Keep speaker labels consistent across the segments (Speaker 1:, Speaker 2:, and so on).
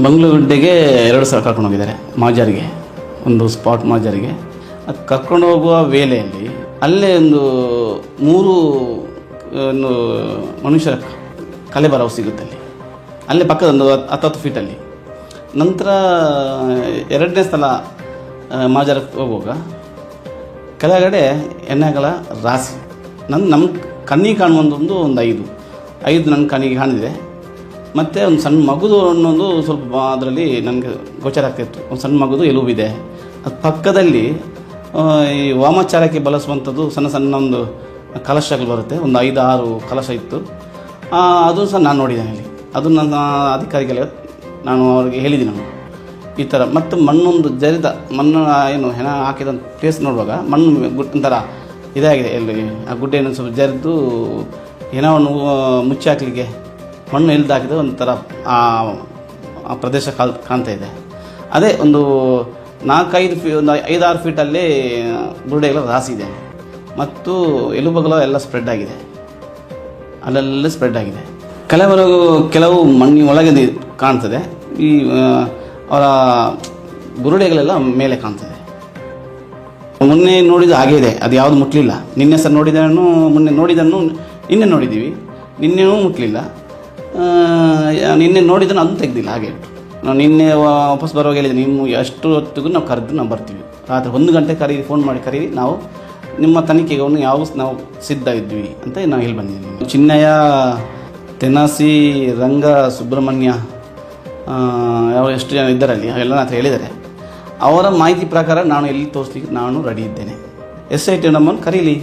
Speaker 1: ಮಂಗಳಗುಡ್ಡೆಗೆ 2 ಸಲ ಕರ್ಕೊಂಡು ಹೋಗಿದ್ದಾರೆ ಮಾಜಾರಿಗೆ, ಒಂದು ಸ್ಪಾಟ್ ಮಾಜಾರಿಗೆ. ಅದು ಕರ್ಕೊಂಡು ಹೋಗುವ ವೇಳೆಯಲ್ಲಿ ಅಲ್ಲೇ ಒಂದು 3 ಒಂದು ಮನುಷ್ಯರ ಕಲೆಬರವು ಸಿಗುತ್ತೆ ಅಲ್ಲೇ ಪಕ್ಕದ ಒಂದು 10 ಫೀಟಲ್ಲಿ. ನಂತರ 2ನೇ ಸಲ ಮಾಜಾರಕ್ಕೆ ಹೋಗುವಾಗ ಕೆಳಗಡೆ ಎಣ್ಣೆಗಳ ರಾಶಿ ನಮ್ಮ ಕಣ್ಣಿಗೆ ಕಾಣುವಂಥದ್ದು ಒಂದು 5 ನನ್ನ ಕಣ್ಣಿಗೆ ಕಾಣಿದೆ. ಮತ್ತು ಒಂದು ಸಣ್ಣ ಮಗುದು ಅನ್ನೋದು ಸ್ವಲ್ಪ ಅದರಲ್ಲಿ ನನಗೆ ಗೋಚರ ಆಗ್ತಾಯಿತ್ತು. ಒಂದು ಸಣ್ಣ ಮಗುದು ಎಲುಬಿದೆ. ಅದು ಪಕ್ಕದಲ್ಲಿ ಈ ವಾಮಾಚಾರಕ್ಕೆ ಬಳಸುವಂಥದ್ದು ಸಣ್ಣ ಒಂದು ಕಲಶಗಳು ಬರುತ್ತೆ, ಒಂದು 5-6 ಕಲಶ ಇತ್ತು. ಅದು ಸಹ ನಾನು ನೋಡಿದ್ದೇನೆ ಅಲ್ಲಿ. ಅದು ನನ್ನ ಅಧಿಕಾರಿಗಳ ನಾನು ಅವ್ರಿಗೆ ಹೇಳಿದ್ದೀನಿ ನಾನು ಈ ಥರ. ಮತ್ತು ಮಣ್ಣೊಂದು ಜರಿದ ಮಣ್ಣು ಏನು ಹೆಣ ಹಾಕಿದ ಪ್ಲೇಸ್ ನೋಡುವಾಗ ಮಣ್ಣು ಒಂಥರ ಇದಾಗಿದೆ. ಎಲ್ಲಿ ಆ ಗುಡ್ಡೆಯನ್ನು ಸ್ವಲ್ಪ ಜರಿದು ಹೆಣವನ್ನು ಮುಚ್ಚಿ ಹಾಕಲಿಕ್ಕೆ ಮಣ್ಣು ಎಲ್ದು ಹಾಕಿದ ಒಂಥರ ಆ ಪ್ರದೇಶ ಕಾಣ್ತಾ ಇದೆ. ಅದೇ ಒಂದು 4-5 ಒಂದು 5-6 ಫೀಟಲ್ಲಿ ಬುರುಡೆಗಳ ರಾಶಿ ಇದೆ ಮತ್ತು ಎಲುಬುಗಳು ಎಲ್ಲ ಸ್ಪ್ರೆಡ್ ಆಗಿದೆ, ಅಲ್ಲೆಲ್ಲ ಸ್ಪ್ರೆಡ್ ಆಗಿದೆ. ಕೆಲವು ಮಣ್ಣಿನ ಒಳಗೆ ಕಾಣ್ತದೆ. ಈ ಅವರ ಬುರುಡೆಗಳೆಲ್ಲ ಮೇಲೆ ಕಾಣ್ತದೆ. ಮೊನ್ನೆ ನೋಡಿದ್ದು ಹಾಗೇ ಇದೆ, ಅದು ಯಾವುದು ಮುಟ್ಟಲಿಲ್ಲ. ನಿನ್ನೆ ಸಹ ನೋಡಿದನು, ಮೊನ್ನೆ ನೋಡಿದ್ದನ್ನು ನಿನ್ನೆ ನೋಡಿದ್ದೀವಿ, ನಿನ್ನೆನೂ ಮುಟ್ಟಲಿಲ್ಲ. ನಿನ್ನೆ ನೋಡಿದ್ದನ್ನು ಅದನ್ನು ತೆಗೆದಿಲ್ಲ, ಹಾಗೆ ಇಟ್ಟು. ನಾವು ನಿನ್ನೆ ವಾಪಸ್ ಬರುವಾಗ ಹೇಳಿದೆ, ನೀವು ಎಷ್ಟು ಹೊತ್ತಿಗೂ ನಾವು ಕರೆದು ನಾವು ಬರ್ತೀವಿ, ರಾತ್ರಿ 1 ಗಂಟೆ ಕರೀರಿ, ಫೋನ್ ಮಾಡಿ ಕರೀರಿ, ನಾವು ನಿಮ್ಮ ತನಿಖೆಗೆ ನಾವು ಸಿದ್ಧ ಇದ್ವಿ ಅಂತ ನಾವು ಹೇಳಿ ಬಂದಿದ್ದೀವಿ. ಚಿನ್ನಯ್ಯ, ತೆನಾಸಿ, ರಂಗ, ಸುಬ್ರಹ್ಮಣ್ಯ ಎಷ್ಟು ಜನ ಇದ್ದಾರಲ್ಲಿ ಅವೆಲ್ಲ ನನ್ನ ಹತ್ರ ಹೇಳಿದ್ದಾರೆ. ಅವರ ಮಾಹಿತಿ ಪ್ರಕಾರ ನಾನು ಎಲ್ಲಿ ತೋರಿಸ್ಲಿಕ್ಕೆ ನಾನು ರೆಡಿ ಇದ್ದೇನೆ. SIT ನಮ್ಮನ್ನು ಕರೀಲಿ,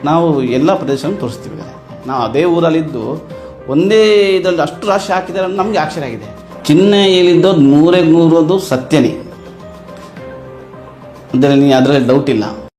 Speaker 1: ನಾವು ಎಲ್ಲ ಪ್ರದೇಶವನ್ನು ತೋರಿಸ್ತೀವಿ. ನಾವು ಅದೇ ಊರಲ್ಲಿದ್ದು ಒಂದೇ ಇದರಲ್ಲಿ ಅಷ್ಟು ರಾಶಿ ಹಾಕಿದ್ದಾರೆ ಅಂತ ನಮಗೆ ಆಶ್ಚರ್ಯ ಆಗಿದೆ. ಚಿನ್ನ ಹೇಳಿದ್ದು 100% ಸತ್ಯನೇ, ಅದರಲ್ಲಿ ಡೌಟ್ ಇಲ್ಲ.